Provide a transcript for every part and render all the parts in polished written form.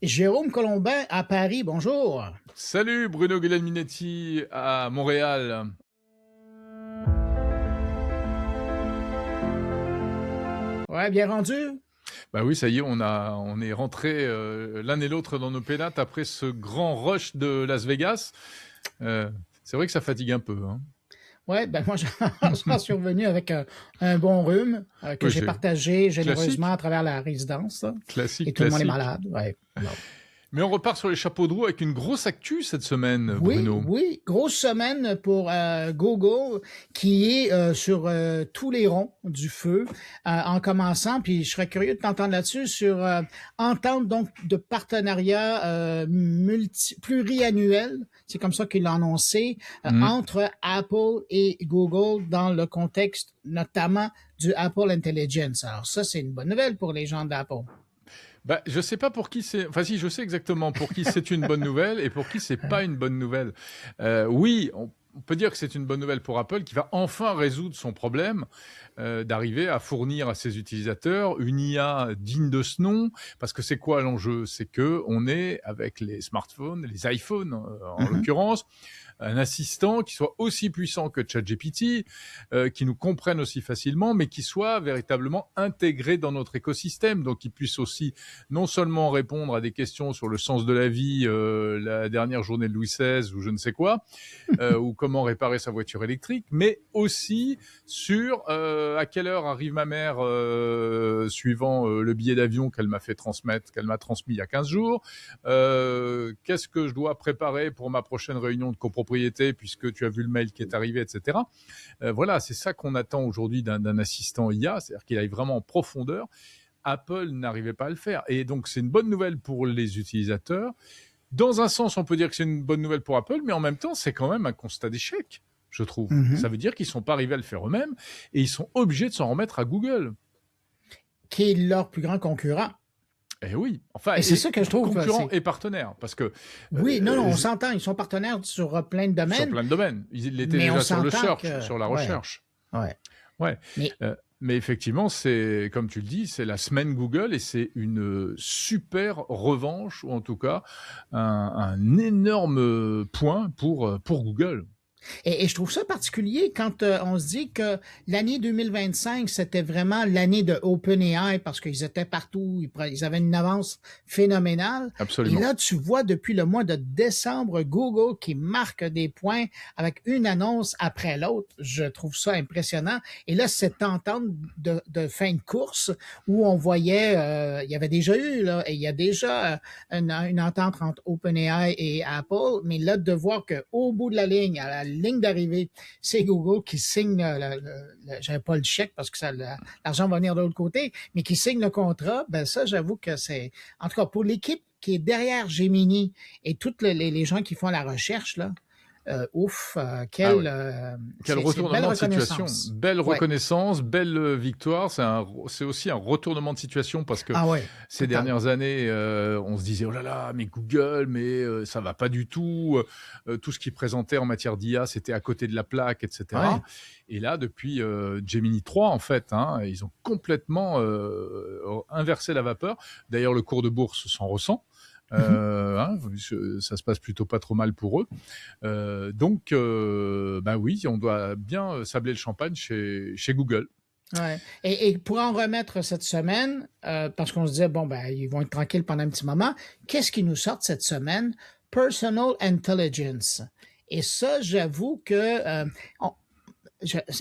Jérôme Colombin à Paris, bonjour. Salut Bruno Guglielminetti à Montréal. Ouais, bien rendu? Bah oui, ça y est, on est rentrés l'un et l'autre dans nos pénates après ce grand rush de Las Vegas. Euh, c'est vrai que ça fatigue un peu, hein. Ouais, ben moi, j'en suis revenu avec un bon rhume que Oui, j'ai partagé généreusement classique, à travers la résidence, là. Et classique, tout le monde est classique. malade, ouais. Bon. Mais on repart sur les chapeaux de roue avec une grosse actu cette semaine, Oui, Bruno. oui, grosse semaine pour Google qui est sur tous les ronds du feu en commençant, puis je serais curieux de t'entendre là-dessus sur entente donc de partenariat pluriannuel, c'est comme ça qu'il l'a annoncé, Mhm. entre Apple et Google dans le contexte notamment du Apple Intelligence. Alors ça, c'est une bonne nouvelle pour les gens d'Apple. Bah, je sais pas pour qui c'est. Enfin, si, je sais exactement pour qui c'est une bonne nouvelle et pour qui c'est pas une bonne nouvelle. Oui, on peut dire que c'est une bonne nouvelle pour Apple qui va enfin résoudre son problème d'arriver à fournir à ses utilisateurs une IA digne de ce nom. Parce que c'est quoi l'enjeu? C'est que on est avec les smartphones, les iPhones en Mhm. l'occurrence, un assistant qui soit aussi puissant que ChatGPT, qui nous comprenne aussi facilement, mais qui soit véritablement intégré dans notre écosystème, donc qui puisse aussi non seulement répondre à des questions sur le sens de la vie, la dernière journée de Louis XVI ou je ne sais quoi, ou comment réparer sa voiture électrique, mais aussi sur à quelle heure arrive ma mère suivant le billet d'avion qu'elle m'a fait transmettre, qu'elle m'a transmis il y a 15 jours, qu'est-ce que je dois préparer pour ma prochaine réunion de copropriété puisque tu as vu le mail qui est arrivé, etc. Voilà, c'est ça qu'on attend aujourd'hui d'un assistant IA, c'est-à-dire qu'il aille vraiment en profondeur. Apple n'arrivait pas à le faire. Et donc, c'est une bonne nouvelle pour les utilisateurs. Dans un sens, on peut dire que c'est une bonne nouvelle pour Apple, mais en même temps, c'est quand même un constat d'échec, je trouve. Mhm. Ça veut dire qu'ils ne sont pas arrivés à le faire eux-mêmes et ils sont obligés de s'en remettre à Google. Qui est leur plus grand concurrent. Eh oui, enfin, Et c'est et ça que je trouve, concurrents c'est et partenaires, parce que oui, non, non, on euh, s'entend, ils sont partenaires sur plein de sur domaines, plein de domaines, ils l'étaient mais on déjà sur le s'entend search, que, sur la ouais, recherche. ouais. Ouais, Mais mais effectivement, c'est comme tu le dis, c'est la semaine Google et c'est une super revanche ou en tout cas un énorme point pour Google. et je trouve ça particulier quand on se dit que l'année 2025, c'était vraiment l'année de OpenAI parce qu'ils étaient partout, ils avaient une avance phénoménale. Et Absolument. là, tu vois depuis le mois de décembre, Google qui marque des points avec une annonce après l'autre. Je trouve ça impressionnant. Et là, cette entente de fin de course où on voyait, il y avait déjà eu, là, et il y a déjà une entente entre OpenAI et Apple, mais là, de voir qu'au bout de la ligne, à la ligne d'arrivée, c'est Google qui signe, j'avais pas le chèque parce que l'argent va venir de l'autre côté, mais qui signe le contrat, ben ça, j'avoue que c'est, en tout cas, pour l'équipe qui est derrière Gemini et toutes les gens qui font la recherche, là, ouf, Ah ouais. Quel c'est belle retournement de situation. reconnaissance. Belle Ouais. reconnaissance, belle victoire. C'est aussi un retournement de situation parce que Ah ouais, ces total. dernières années, on se disait, oh là là, mais Google, mais ça va pas du tout. Tout ce qu'ils présentaient en matière d'IA, c'était à côté de la plaque, etc. Ouais. Et là, depuis Gemini 3, en fait, hein, ils ont complètement inversé la vapeur. D'ailleurs, le cours de bourse s'en ressent. Hein, ça se passe plutôt pas trop mal pour eux. Donc, bah oui, on doit bien sabler le champagne chez Google. Ouais. Et pour en remettre cette semaine, parce qu'on se disait, bon, ben, ils vont être tranquilles pendant un petit moment, qu'est-ce qu'ils nous sortent cette semaine? Personal Intelligence. Et ça, j'avoue que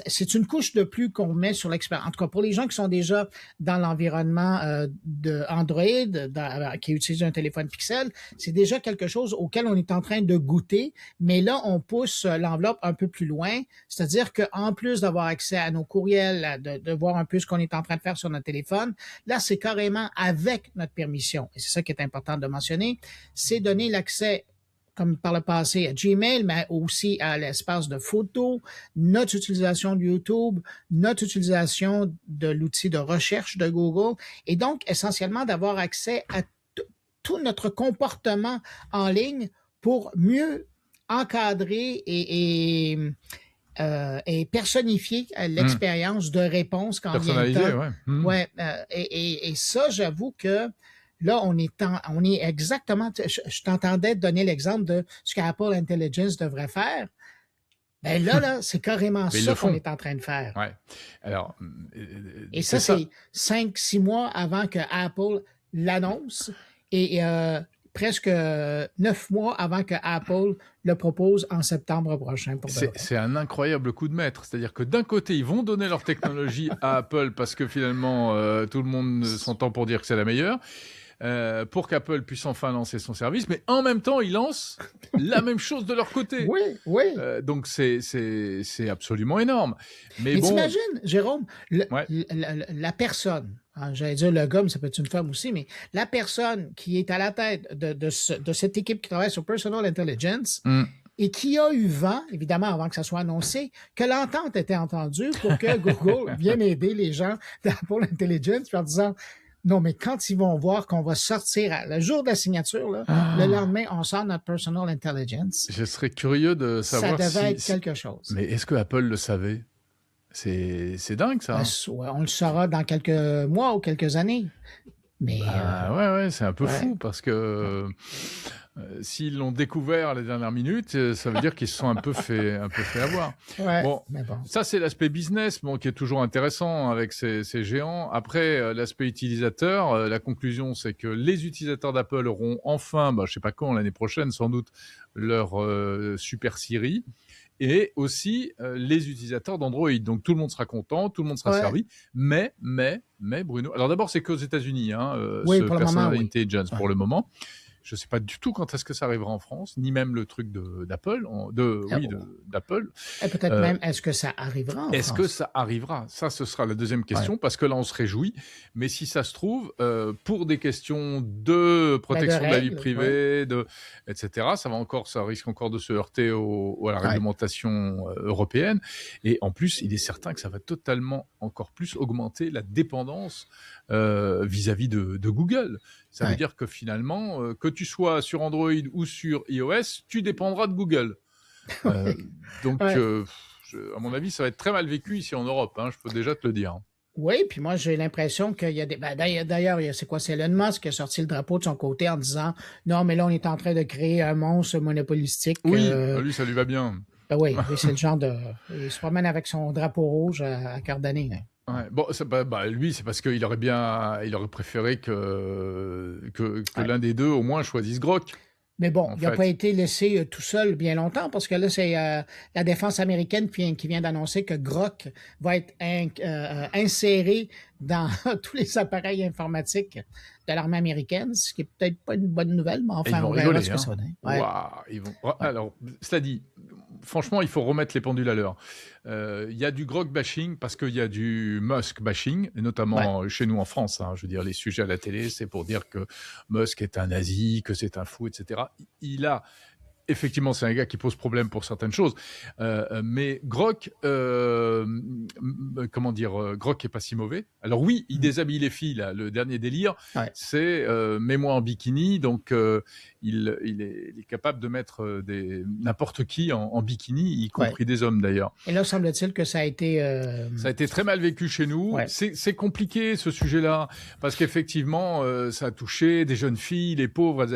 c'est une couche de plus qu'on met sur l'expérience. En tout cas, pour les gens qui sont déjà dans l'environnement de Android, qui utilisent un téléphone Pixel, c'est déjà quelque chose auquel on est en train de goûter. Mais là, on pousse l'enveloppe un peu plus loin. C'est-à-dire qu'en plus d'avoir accès à nos courriels, de voir un peu ce qu'on est en train de faire sur notre téléphone, là, c'est carrément avec notre permission. Et c'est ça qui est important de mentionner. C'est donner l'accès comme par le passé à Gmail, mais aussi à l'espace de photos, notre utilisation de YouTube, notre utilisation de l'outil de recherche de Google, et donc essentiellement d'avoir accès à tout notre comportement en ligne pour mieux encadrer et personnifier Mmh. l'expérience de réponse quand vient le Personnalisé, temps. ouais. Mmh. Ouais, et ça, j'avoue que là, on est exactement, je t'entendais donner l'exemple de ce qu'Apple Intelligence devrait faire. Ben là, c'est carrément Mais ils ça le qu'on font. est en train de faire. Ouais. Alors, Et c'est ça, ça. c'est 5-6 mois avant que Apple l'annonce et presque 9 mois avant que Apple le propose en septembre prochain. Pour de vrai. C'est un incroyable coup de maître. C'est-à-dire que d'un côté, ils vont donner leur technologie à Apple parce que finalement, tout le monde s'entend pour dire que c'est la meilleure, pour qu'Apple puisse enfin lancer son service, mais en même temps, ils lancent la même chose de leur côté. Oui, oui. Donc c'est absolument énorme. Mais bon, t'imagines, Jérôme, ouais. la personne, hein, j'allais dire le gars, mais ça peut être une femme aussi, mais la personne qui est à la tête de cette équipe qui travaille sur Personal Intelligence et qui a eu vent, évidemment avant que ça soit annoncé, que l'entente était entendue pour que Google vienne aider les gens d'Apple Intelligence en disant non, mais quand ils vont voir qu'on va sortir le jour de la signature, là, le lendemain, on sort notre Personal Intelligence. Je serais curieux de savoir ça devait être quelque chose. Mais est-ce que Apple le savait? C'est dingue, ça. Ben, on le saura dans quelques mois ou quelques années. Mais ouais, c'est un peu fou parce que s'ils l'ont découvert à la dernière minute, ça veut dire qu'ils se sont un peu fait avoir. Ouais, bon, ça c'est l'aspect business, qui est toujours intéressant avec ces géants. Après, l'aspect utilisateur, la conclusion c'est que les utilisateurs d'Apple auront enfin, je sais pas quand, l'année prochaine sans doute, leur Super Siri. Et aussi les utilisateurs d'Android. Donc tout le monde sera content, tout le monde sera servi. Mais Bruno, alors d'abord c'est qu'aux États-Unis, oui, ce Personal moment, Intelligence pour le moment. Je ne sais pas du tout quand est-ce que ça arrivera en France, ni même le truc d'Apple, d'Apple. Et peut-être même, est-ce que ça arrivera en France? Est-ce que ça arrivera? Ça, ce sera la deuxième question, parce que là, on se réjouit. Mais si ça se trouve, pour des questions de protection de la vie privée, etc., ça risque encore de se heurter à la réglementation européenne. Et en plus, il est certain que ça va totalement encore plus augmenter la dépendance vis-à-vis de Google. Ça veut dire que finalement, que tu sois sur Android ou sur iOS, tu dépendras de Google. Donc, à mon avis, ça va être très mal vécu ici en Europe, je peux déjà te le dire. Oui, puis moi, j'ai l'impression qu'il y a des... d'ailleurs, c'est Elon Musk qui a sorti le drapeau de son côté en disant « Non, mais là, on est en train de créer un monstre monopolistique. » Oui, lui, ça lui va bien. Oui, c'est le genre de... Il se promène avec son drapeau rouge à cœur d'année. Ouais, bon, lui, c'est parce qu'il aurait préféré que l'un des deux, au moins, choisisse Grok. Mais bon, il n'a pas été laissé tout seul bien longtemps parce que là, c'est la défense américaine qui vient d'annoncer que Grok va être inséré dans tous les appareils informatiques de l'armée américaine, ce qui est peut-être pas une bonne nouvelle, mais enfin, on verra ce que ça va donner. Alors, cela dit, franchement, il faut remettre les pendules à l'heure. Il y a du Grok bashing parce qu'il y a du Musk bashing, et notamment chez nous en France. Je veux dire, les sujets à la télé, c'est pour dire que Musk est un nazi, que c'est un fou, etc. Effectivement, c'est un gars qui pose problème pour certaines choses, mais Grok, Grok est pas si mauvais. Alors oui, il déshabille les filles, là. Le dernier délire, c'est mets-moi en bikini, donc il est capable de mettre n'importe qui en bikini, y compris des hommes d'ailleurs. Et là, semble-t-il que ça a été... Ça a été très mal vécu chez nous. C'est compliqué ce sujet-là, parce qu'effectivement, ça a touché des jeunes filles, les pauvres,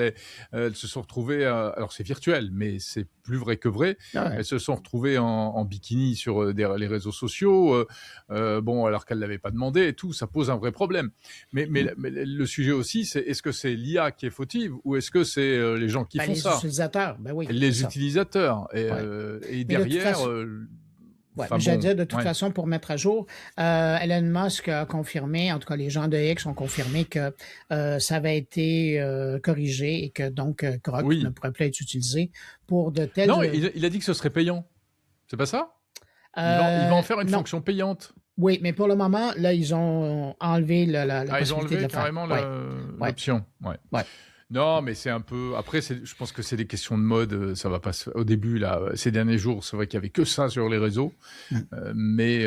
elles se sont retrouvées... alors c'est virtuel, mais c'est plus vrai que vrai. Elles se sont retrouvées en bikini sur les réseaux sociaux, alors qu'elles l'avaient pas demandé et tout. Ça pose un vrai problème. Mais le sujet aussi, c'est est-ce que c'est l'IA qui est fautive ou est-ce que c'est les gens qui font ça? Les utilisateurs, les utilisateurs. Et derrière... j'allais dire, de toute façon, pour mettre à jour, Elon Musk a confirmé, en tout cas les gens de X ont confirmé que ça avait été corrigé et que donc Grok ne pourrait plus être utilisé pour de tels... Non, il a dit que ce serait payant. C'est pas ça? Il va en faire une fonction payante. Oui, mais pour le moment, là, ils ont enlevé la possibilité ils ont enlevé de le carrément l'option. Non, mais c'est un peu... Après, je pense que c'est des questions de mode. Ça va pas au début, là, ces derniers jours, c'est vrai qu'il y avait que ça sur les réseaux. Mais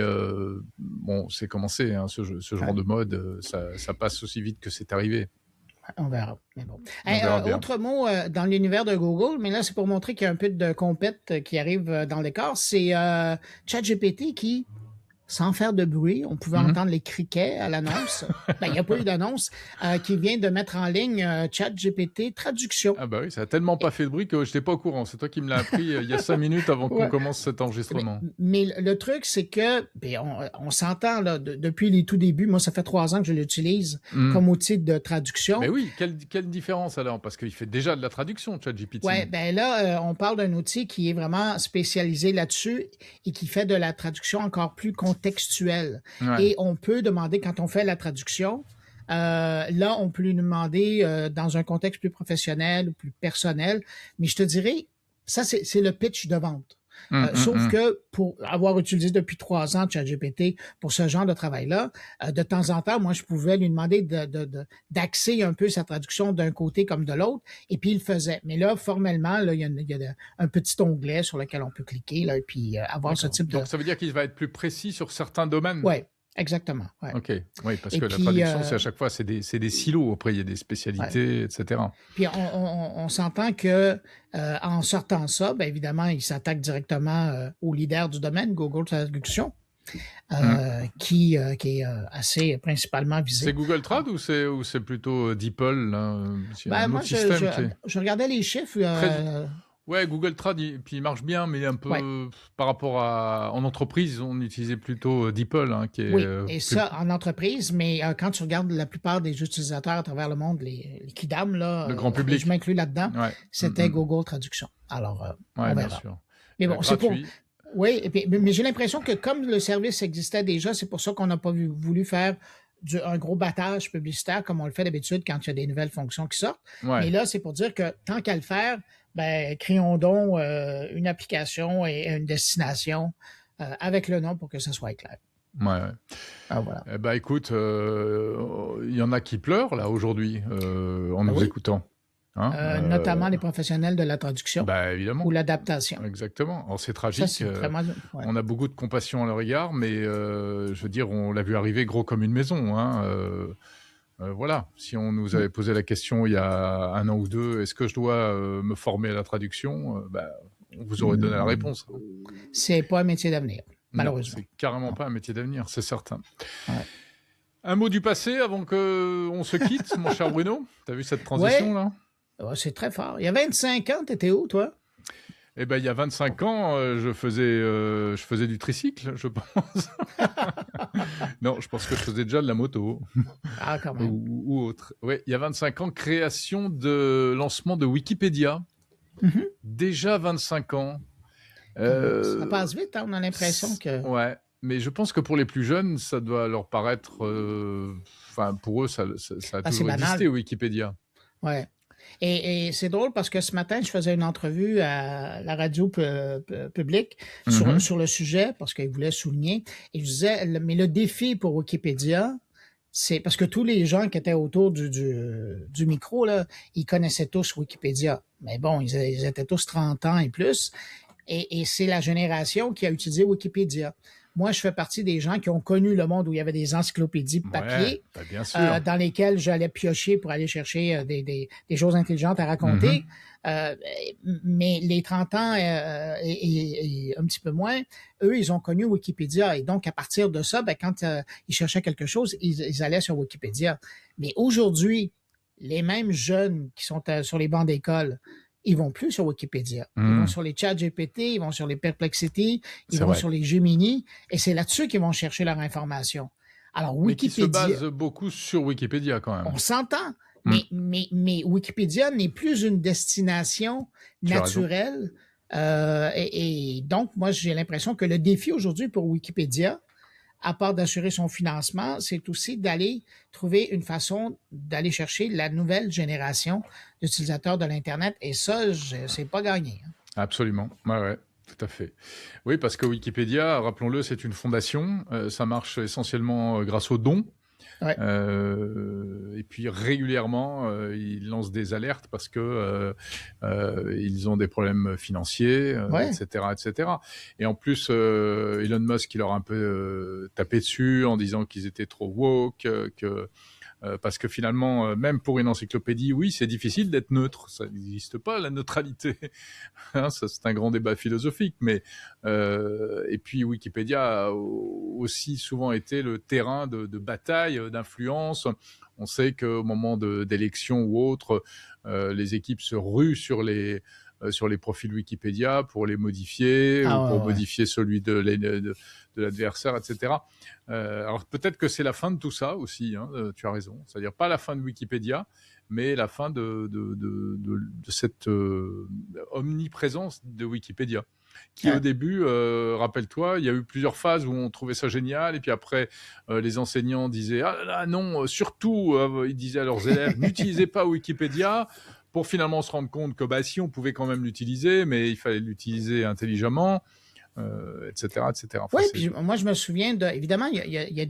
c'est commencé, ce genre de mode. Ça passe aussi vite que c'est arrivé. On verra. Mais bon. Autre mot dans l'univers de Google, mais là, c'est pour montrer qu'il y a un peu de compète qui arrive dans l'écart. C'est ChatGPT qui sans faire de bruit. On pouvait entendre les criquets à l'annonce. Ben, il n'y a pas eu d'annonce qui vient de mettre en ligne ChatGPT traduction. Ah bah oui, ça a tellement pas fait de bruit que je n'étais pas au courant. C'est toi qui me l'as appris il y a 5 minutes avant qu'on commence cet enregistrement. Mais le truc, c'est que on s'entend là, depuis les tout débuts. Moi, ça fait 3 ans que je l'utilise comme outil de traduction. Mais oui, quelle différence alors? Parce qu'il fait déjà de la traduction, ChatGPT. Ouais, ben là, on parle d'un outil qui est vraiment spécialisé là-dessus et qui fait de la traduction encore plus contextuelle. Ouais. Et on peut demander, quand on fait la traduction, là, on peut lui demander dans un contexte plus professionnel ou plus personnel. Mais je te dirais, ça, c'est le pitch de vente. Sauf que pour avoir utilisé depuis 3 ans ChatGPT pour ce genre de travail-là, de temps en temps, moi, je pouvais lui demander d'axer un peu sa traduction d'un côté comme de l'autre, et puis il le faisait. Mais là, formellement, là, il y a un petit onglet sur lequel on peut cliquer là, et puis avoir ce type de... Donc, ça veut dire qu'il va être plus précis sur certains domaines? Oui. Exactement. Ouais. OK. Oui, parce que la traduction, c'est à chaque fois, c'est des silos. Après, il y a des spécialités, etc. Puis on s'entend que en sortant ça, bien évidemment, il s'attaque directement au leader du domaine, Google Traduction, qui est assez principalement visé. C'est Google Trad ou c'est plutôt DeepL là? Moi, je regardais les chiffres. Ouais, Google Trad, puis il marche bien, mais un peu par rapport à... En entreprise, on utilisait plutôt DeepL, qui est... Oui, et ça, en entreprise, mais quand tu regardes la plupart des utilisateurs à travers le monde, les kidam, là... Le grand public. Je m'inclus là-dedans, c'était Google Traduction. Alors, on verra. Bien sûr. Mais bon, c'est pour... Oui, mais j'ai l'impression que comme le service existait déjà, c'est pour ça qu'on n'a pas voulu faire un gros battage publicitaire comme on le fait d'habitude quand il y a des nouvelles fonctions qui sortent. Ouais. Mais là, c'est pour dire que tant qu'à le faire, ben, créons donc une application et une destination avec le nom pour que ça soit clair. Ouais. Ah, voilà. Eh ben, écoute, il y en a qui pleurent là aujourd'hui en nous écoutant. Notamment les professionnels de la traduction évidemment. ou l'adaptation. Exactement. Alors, c'est tragique. Ça, c'est vraiment... On a beaucoup de compassion à leur égard, mais je veux dire, on l'a vu arriver gros comme une maison. Voilà, si on nous avait posé la question il y a 1 an ou 2, est-ce que je dois me former à la traduction, on vous aurait donné la réponse. C'est pas un métier d'avenir, malheureusement. C'est carrément pas un métier d'avenir, c'est certain. Ouais. Un mot du passé avant qu'on se quitte, mon cher Bruno? T'as vu cette transition là? C'est très fort. Il y a 25 ans, t'étais où, toi? Eh ben, il y a 25 ans, je faisais du tricycle, je pense. Non, je pense que je faisais déjà de la moto. Ah, quand même. Ou autre. Oui, il y a 25 ans, création de lancement de Wikipédia. Déjà 25 ans. Ça passe vite, on a l'impression que... Ouais, mais je pense que pour les plus jeunes, ça doit leur paraître... pour eux, ça a toujours existé, Wikipédia. Ouais. Et c'est drôle parce que ce matin, je faisais une entrevue à la radio publique sur le sujet parce qu'ils voulaient souligner. Et je disais, mais le défi pour Wikipédia, c'est parce que tous les gens qui étaient autour du micro, là, ils connaissaient tous Wikipédia. Mais bon, ils étaient tous 30 ans et plus. Et c'est la génération qui a utilisé Wikipédia. Moi, je fais partie des gens qui ont connu le monde où il y avait des encyclopédies papier bien sûr. dans lesquelles j'allais piocher pour aller chercher des choses intelligentes à raconter. Mais les 30 ans et un petit peu moins, eux, ils ont connu Wikipédia. Et donc, à partir de ça, quand ils cherchaient quelque chose, ils allaient sur Wikipédia. Mais aujourd'hui, les mêmes jeunes qui sont sur les bancs d'école, ils vont plus sur Wikipédia. Ils vont sur les ChatGPT, ils vont sur les Perplexity, ils vont sur les Gemini, et c'est là-dessus qu'ils vont chercher leur information. Alors, Wikipédia... Mais qui se base beaucoup sur Wikipédia, quand même. On s'entend, mais Wikipédia n'est plus une destination naturelle. Et donc, moi, j'ai l'impression que le défi aujourd'hui pour Wikipédia, à part d'assurer son financement, c'est aussi d'aller trouver une façon d'aller chercher la nouvelle génération d'utilisateurs de l'Internet. Et ça, c'est pas gagné. Absolument. Ouais, tout à fait. Oui, parce que Wikipédia, rappelons-le, c'est une fondation. Ça marche essentiellement grâce aux dons. Ouais. Et puis régulièrement, ils lancent des alertes parce que ils ont des problèmes financiers, etc. Et en plus, Elon Musk, il leur a un peu tapé dessus en disant qu'ils étaient trop woke, que parce que finalement, même pour une encyclopédie, oui, c'est difficile d'être neutre. Ça n'existe pas, la neutralité. Hein, ça, c'est un grand débat philosophique. Mais et puis Wikipédia a aussi souvent été le terrain de bataille, d'influence. On sait qu'au moment d'élections ou autres, les équipes se ruent sur les profils Wikipédia pour les modifier ou pour modifier celui de l'adversaire, etc. Alors peut-être que c'est la fin de tout ça aussi, hein, tu as raison. C'est-à-dire pas la fin de Wikipédia, mais la fin de cette omniprésence de Wikipédia. Qui au début, rappelle-toi, il y a eu plusieurs phases où on trouvait ça génial, et puis après, les enseignants disaient « Ah là, non, surtout », ils disaient à leurs élèves « N'utilisez pas Wikipédia », pour finalement se rendre compte que si, on pouvait quand même l'utiliser, mais il fallait l'utiliser intelligemment, etc., etc. Oui, puis moi, je me souviens évidemment, il y a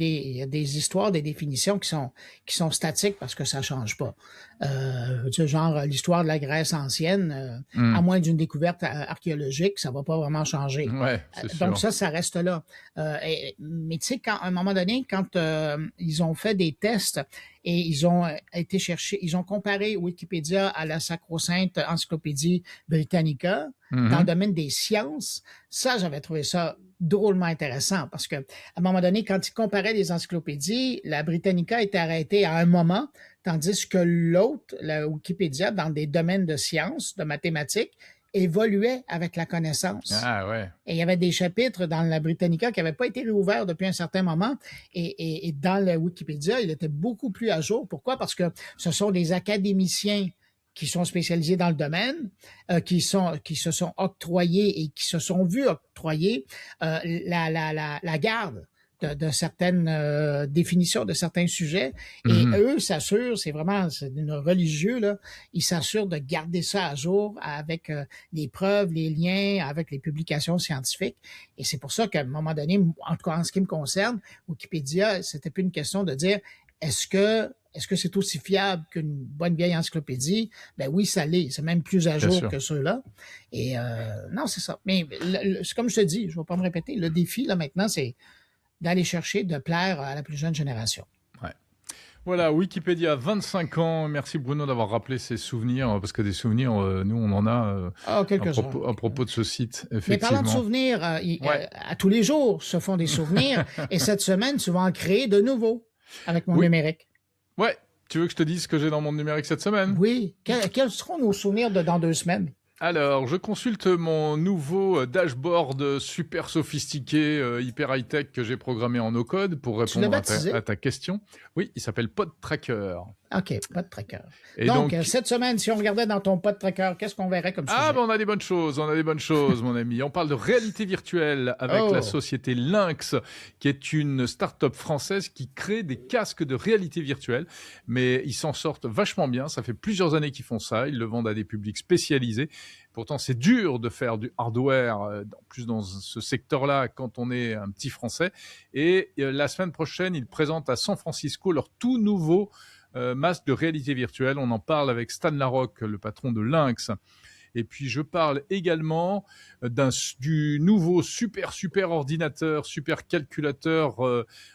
des histoires, des définitions qui sont statiques parce que ça change pas. Genre l'histoire de la Grèce ancienne, à moins d'une découverte archéologique, ça va pas vraiment changer. Ouais, c'est sûr. Donc ça reste là. Mais tu sais, à un moment donné, quand ils ont fait des tests et ils ont été chercher, ils ont comparé Wikipédia à la sacro-sainte Encyclopédie Britannica dans le domaine des sciences, ça, j'avais trouvé ça drôlement intéressant parce que à un moment donné, quand ils comparaient les encyclopédies, la Britannica était arrêtée à un moment, tandis que l'autre, la Wikipédia, dans des domaines de sciences, de mathématiques, évoluait avec la connaissance. Ah ouais. Et il y avait des chapitres dans la Britannica qui n'avaient pas été réouverts depuis un certain moment. Et dans la Wikipédia, il était beaucoup plus à jour. Pourquoi? Parce que ce sont des académiciens qui sont spécialisés dans le domaine, qui se sont octroyés et qui se sont vus octroyer la garde de certaines définitions de certains sujets. Et eux s'assurent, c'est une religieux, là, ils s'assurent de garder ça à jour avec les preuves, les liens, avec les publications scientifiques. Et c'est pour ça qu'à un moment donné, en tout cas en ce qui me concerne, Wikipédia, c'était plus une question de dire est-ce que c'est aussi fiable qu'une bonne vieille encyclopédie? Ben oui, ça l'est. C'est même plus à jour que ceux-là. Et non, c'est ça. Mais c'est comme je te dis, je ne vais pas me répéter, le défi, là, maintenant, c'est d'aller chercher, de plaire à la plus jeune génération. Ouais. Voilà, Wikipédia, 25 ans. Merci Bruno d'avoir rappelé ces souvenirs, parce que des souvenirs, nous, on en a à propos de ce site, effectivement. Mais parlant de souvenirs, à tous les jours se font des souvenirs, et cette semaine, tu vas en créer de nouveaux avec mon numérique. Ouais. Tu veux que je te dise ce que j'ai dans mon numérique cette semaine? Oui. Quels seront nos souvenirs dans 2 semaines? Alors, je consulte mon nouveau dashboard super sophistiqué, hyper high-tech que j'ai programmé en no-code pour répondre à ta question. Oui, il s'appelle PodTracker. OK, PodTracker. Donc, cette semaine, si on regardait dans ton PodTracker, qu'est-ce qu'on verrait comme sujet? Ah, ben on a des bonnes choses, mon ami. On parle de réalité virtuelle avec la société Lynx, qui est une start-up française qui crée des casques de réalité virtuelle. Mais ils s'en sortent vachement bien. Ça fait plusieurs années qu'ils font ça. Ils le vendent à des publics spécialisés. Pourtant, c'est dur de faire du hardware, en plus dans ce secteur-là, quand on est un petit Français. Et la semaine prochaine, ils présentent à San Francisco leur tout nouveau masque de réalité virtuelle. On en parle avec Stan Larocque, le patron de Lynx. Et puis, je parle également du nouveau super ordinateur, super calculateur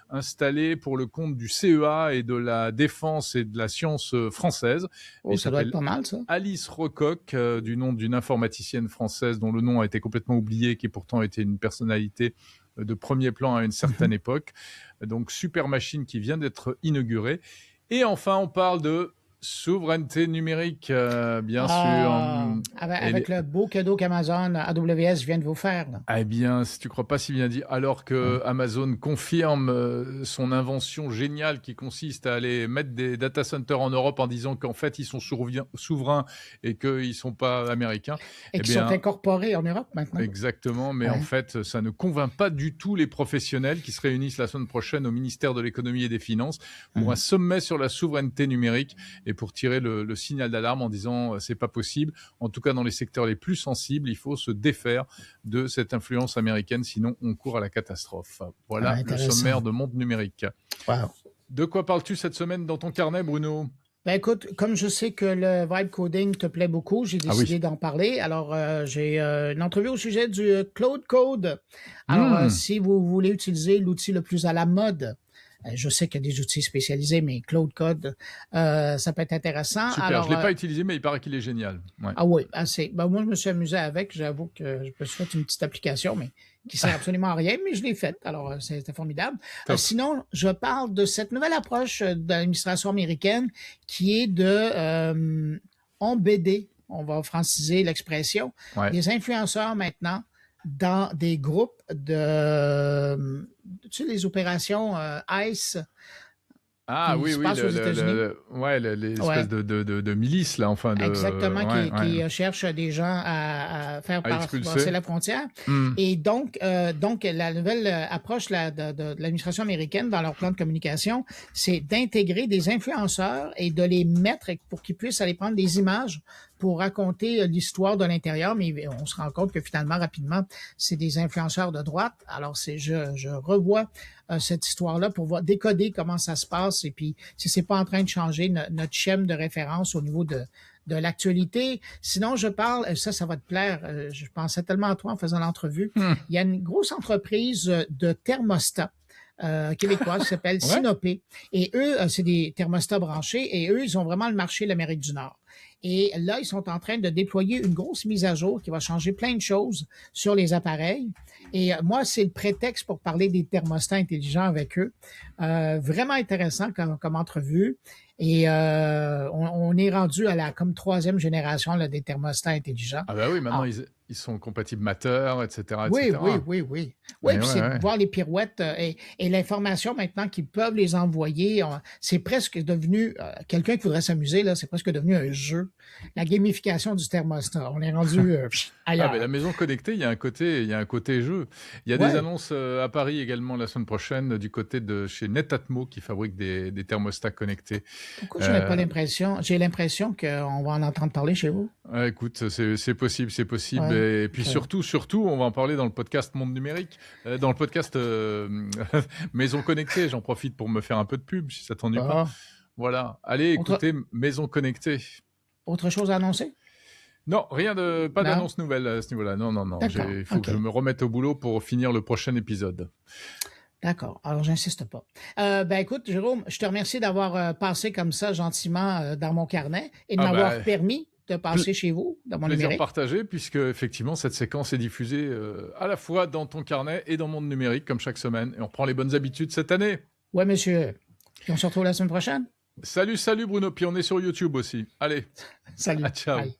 installé pour le compte du CEA et de la défense et de la science française. Oh, ça doit être pas mal, ça. Alice Rocoq, du nom d'une informaticienne française dont le nom a été complètement oublié, qui pourtant était une personnalité de premier plan à une certaine époque. Donc, super machine qui vient d'être inaugurée. Et enfin, on parle de souveraineté numérique, bien sûr. Avec le beau cadeau qu'Amazon AWS vient de vous faire. Là. Eh bien, si tu crois pas si bien dit, alors que Amazon confirme son invention géniale qui consiste à aller mettre des data centers en Europe en disant qu'en fait, ils sont souverains et qu'ils sont pas américains. Et qu'ils sont incorporés en Europe maintenant. Exactement, mais en fait, ça ne convainc pas du tout les professionnels qui se réunissent la semaine prochaine au ministère de l'économie et des finances pour un sommet sur la souveraineté numérique et pour tirer le signal d'alarme en disant c'est pas possible. En tout cas, dans les secteurs les plus sensibles, il faut se défaire de cette influence américaine, sinon on court à la catastrophe. Voilà le sommaire de Monde Numérique. Wow. De quoi parles-tu cette semaine dans ton carnet, Bruno? Ben écoute, comme je sais que le vibe coding te plaît beaucoup, j'ai décidé d'en parler. Alors, j'ai une entrevue au sujet du Cloud Code. Alors, si vous voulez utiliser l'outil le plus à la mode Je sais qu'il y a des outils spécialisés, mais Claude Code, ça peut être intéressant. Super, Alors, je ne l'ai pas utilisé, mais il paraît qu'il est génial. Ouais. ah oui, assez. Ben, moi, je me suis amusé avec. J'avoue que je me suis fait une petite application, mais qui sert absolument à rien, mais je l'ai faite. Alors, c'était formidable. Sinon, je parle de cette nouvelle approche de l'administration américaine qui est de embedder, on va franciser l'expression, des influenceurs maintenant dans des groupes tu sais, les opérations ICE. Ah oui, oui, l'espèce de milice, là, enfin. Exactement, qui cherche des gens à faire passer la frontière. Et donc la nouvelle approche de l'administration américaine dans leur plan de communication, c'est d'intégrer des influenceurs et de les mettre pour qu'ils puissent aller prendre des images pour raconter l'histoire de l'intérieur, mais on se rend compte que finalement, rapidement, c'est des influenceurs de droite. Alors, je revois cette histoire-là pour décoder comment ça se passe et puis si c'est pas en train de changer notre schème de référence au niveau de l'actualité. Sinon, je parle, ça va te plaire, je pensais tellement à toi en faisant l'entrevue. Il y a une grosse entreprise de thermostats québécoise qui s'appelle Sinopé. Et eux, c'est des thermostats branchés et eux, ils ont vraiment le marché de l'Amérique du Nord. Et là, ils sont en train de déployer une grosse mise à jour qui va changer plein de choses sur les appareils. Et moi, c'est le prétexte pour parler des thermostats intelligents avec eux. Vraiment intéressant comme entrevue. Et on est rendu à la comme 3e génération là, des thermostats intelligents. Ah ben oui, maintenant ils sont compatibles Matter, etc. Oui, puis c'est de voir les pirouettes et l'information maintenant qu'ils peuvent les envoyer. C'est presque devenu, quelqu'un qui voudrait s'amuser, là, c'est presque devenu un jeu. La gamification du thermostat. On est rendu ailleurs. Ah ben la maison connectée, il y a un côté jeu. Il y a des annonces à Paris également la semaine prochaine du côté de chez Netatmo qui fabrique des thermostats connectés. Pourquoi je n'ai pas l'impression? J'ai l'impression qu'on va en entendre parler chez vous. Écoute, c'est possible. Et puis surtout, on va en parler dans le podcast Monde Numérique, dans le podcast Maison Connectée. J'en profite pour me faire un peu de pub, si ça t'ennuie pas. Voilà. Allez, écoutez Maison Connectée. Autre chose à annoncer? Non, pas d'annonce nouvelle à ce niveau-là. Non. Il faut que je me remette au boulot pour finir le prochain épisode. D'accord. Alors, j'insiste pas. Écoute, Jérôme, je te remercie d'avoir passé comme ça gentiment dans mon carnet et de m'avoir permis de passer chez vous, dans mon numérique. Plaisir partagé, puisque effectivement, cette séquence est diffusée à la fois dans ton carnet et dans Monde Numérique, comme chaque semaine. Et on reprend les bonnes habitudes cette année. Ouais, monsieur. Puis on se retrouve la semaine prochaine. Salut Bruno. Puis on est sur YouTube aussi. Allez. Salut. Ciao. Bye.